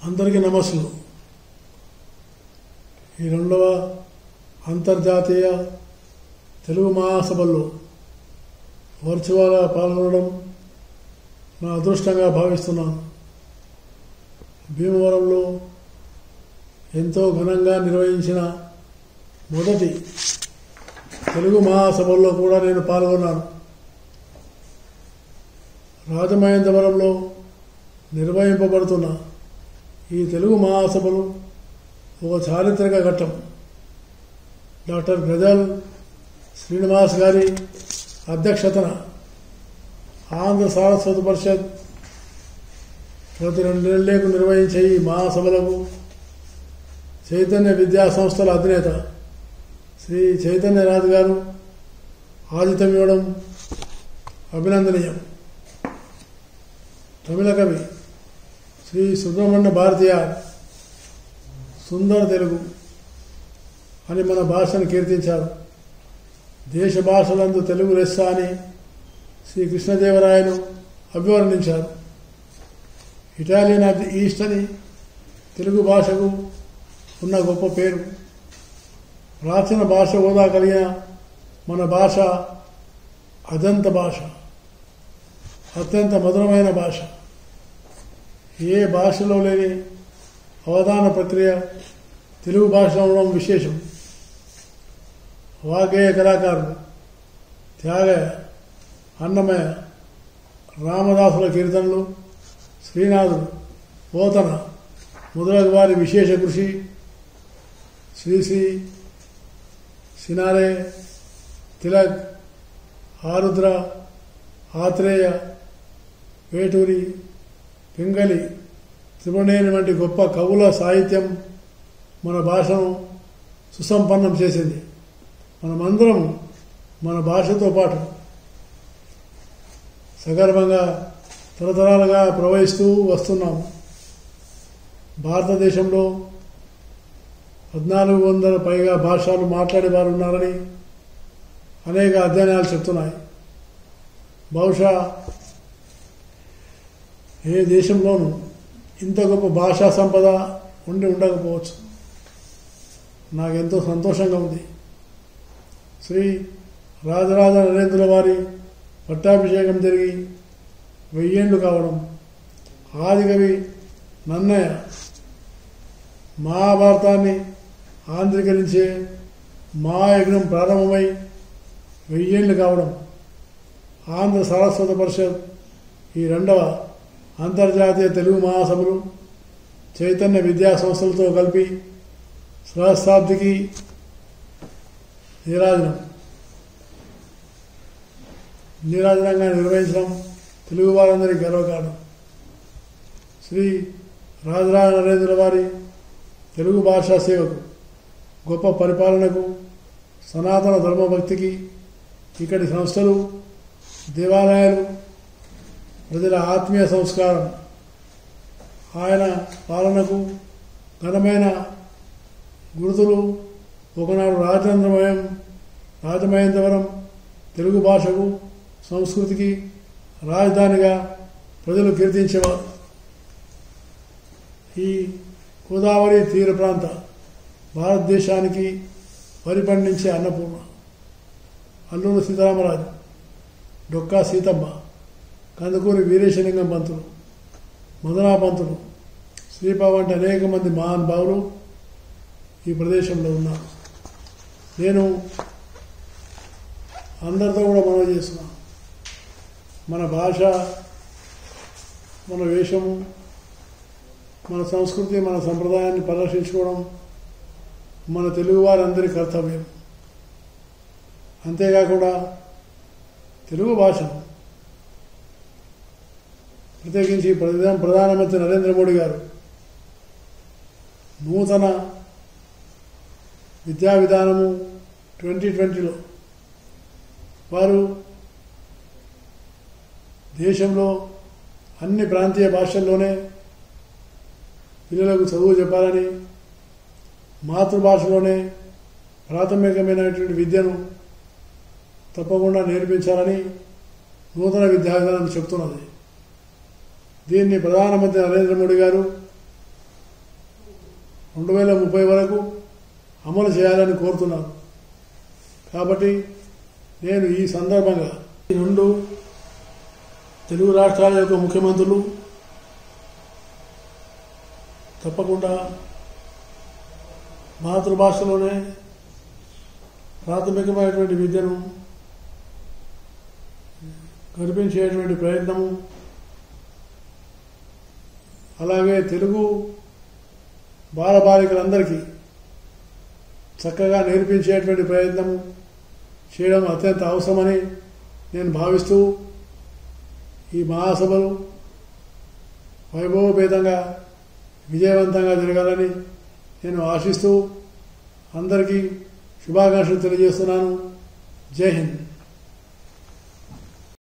అందరికీ నమస్సులు. ఈ రెండవ అంతర్జాతీయ తెలుగు మహాసభల్లో వర్చువల్గా పాల్గొనడం నా అదృష్టంగా భావిస్తున్నాను. భీమవరంలో ఎంతో ఘనంగా నిర్వహించిన మొదటి తెలుగు మహాసభల్లో కూడా నేను పాల్గొన్నాను. రాజమహేంద్రవరంలో నిర్వహింపబడుతున్న ఈ తెలుగు మహాసభలు ఒక చారిత్రక ఘట్టం. డాక్టర్ గజల్ శ్రీనివాస్ గారి అధ్యక్షతన ఆంధ్ర సారస్వత పరిషత్ ప్రతి 2 నెలలకు నిర్వహించే ఈ మహాసభలకు చైతన్య విద్యా సంస్థల అధినేత శ్రీ చైతన్యరాజు గారు ఆతిథ్యం ఇవ్వడం అభినందనీయం. తమిళ కవి శ్రీ సుబ్రహ్మణ్య భారతియార్ సుందర తెలుగు అని మన భాషను కీర్తించారు. దేశ భాషలందు తెలుగు లెస్స అని శ్రీ కృష్ణదేవరాయలు అభివర్ణించారు. ఇటాలియన్ ఆఫ్ ది ఈస్ట్ అని తెలుగు భాషకు ఉన్న గొప్ప పేరు. ప్రాచీన భాష హోదా కలిగిన మన భాష అజంత భాష, అత్యంత మధురమైన భాష. ఏ భాషలో లేని అవధాన ప్రక్రియ తెలుగు భాషలో ఉండడం విశేషం. వాగ్గేయ కళాకారులు త్యాగయ్య, అన్నమయ్య, రామదాసుల కీర్తనలు, శ్రీనాథుడు, పోతన మొదలగు వారి విశేష కృషి, శ్రీశ్రీ, సినారే, తిలక్, ఆరుద్ర, ఆత్రేయ, వేటూరి, పింగళి, త్రిపుణేని వంటి గొప్ప కవుల సాహిత్యం మన భాషను సుసంపన్నం చేసింది. మనమందరం మన భాషతో పాటు సగర్వంగా తరతరాలుగా ప్రవహిస్తూ వస్తున్నాము. భారతదేశంలో 1400 పైగా భాషలు మాట్లాడేవారు ఉన్నారని అనేక అధ్యయనాలు చెప్తున్నాయి. బహుశా ఏ దేశంలోనూ ఇంత గొప్ప భాషా సంపద ఉండకపోవచ్చు. నాకెంతో సంతోషంగా ఉంది. శ్రీ రాజరాజ నరేంద్రుల వారి పట్టాభిషేకం జరిగి 1000 ఏళ్ళు కావడం, ఆదికవి నన్నయ్య మహాభారతాన్ని ఆంధ్రీకరించే మహాయజ్ఞం ప్రారంభమై 1000 ఏళ్ళు కావడం, ఆంధ్ర సారస్వత పరిషత్ ఈ రెండవ అంతర్జాతీయ తెలుగు మహాసభలు చైతన్య విద్యా సంస్థలతో కలిపి సహస్రాబ్దికి నీరాజనంగా నిర్వహించడం తెలుగు వారందరికీ గర్వకారణం. శ్రీ రాజరాజ నరేంద్రుల వారి తెలుగు భాషా సేవకు, గొప్ప పరిపాలనకు, సనాతన ధర్మభక్తికి ఇక్కడి సంస్థలు, దేవాలయాలు, ప్రజల ఆత్మీయ సంస్కారం, ఆయన పాలనకు ఘనమైన గుర్తులు. ఒకనాడు రాజమహేంద్రవరం తెలుగు భాషకు, సంస్కృతికి రాజధానిగా ప్రజలు కీర్తించేవారు. ఈ గోదావరి తీర ప్రాంత భారతదేశానికి వరి పండించే అన్నపూర్ణ. అల్లూరు సీతారామరాజు, డొక్కా సీతమ్మ, కందుకూరి వీరేశలింగం పంతులు, మధునా పంతులు, శ్రీప వంటి అనేక మంది మహానుభావులు ఈ ప్రదేశంలో ఉన్నారు. నేను అందరితో కూడా మనవి చేస్తున్నాను. మన భాష, మన వేషము, మన సంస్కృతి, మన సంప్రదాయాన్ని పరిరక్షించుకోవడం మన తెలుగు వారందరి కర్తవ్యం. అంతేకాకుండా తెలుగు భాషను ప్రత్యేకించి ప్రధానమంత్రి నరేంద్ర మోడీ గారు నూతన విద్యా విధానము 2020లో వారు దేశంలో అన్ని ప్రాంతీయ భాషల్లోనే పిల్లలకు చదువు చెప్పాలని, మాతృభాషలోనే ప్రాథమికమైనటువంటి విద్యను తప్పకుండా నేర్పించాలని నూతన విద్యా విధానం చెప్తున్నది. దీన్ని ప్రధానమంత్రి నరేంద్ర మోడీ గారు 2030 వరకు అమలు చేయాలని కోరుతున్నాను. కాబట్టి నేను ఈ సందర్భంగా ఈ 2 తెలుగు రాష్ట్రాల యొక్క ముఖ్యమంత్రులు తప్పకుండా మాతృభాషలోనే ప్రాథమికమైనటువంటి విద్యను కల్పించేటువంటి ప్రయత్నము, అలాగే తెలుగు బాలబాలికలందరికీ చక్కగా నేర్పించేటువంటి ప్రయత్నం చేయడం అత్యంత అవసరమని నేను భావిస్తూ ఈ మహాసభలు వైభవపేతంగా విజయవంతంగా జరగాలని నేను ఆశిస్తూ అందరికీ శుభాకాంక్షలు తెలియజేస్తున్నాను. జై హింద్.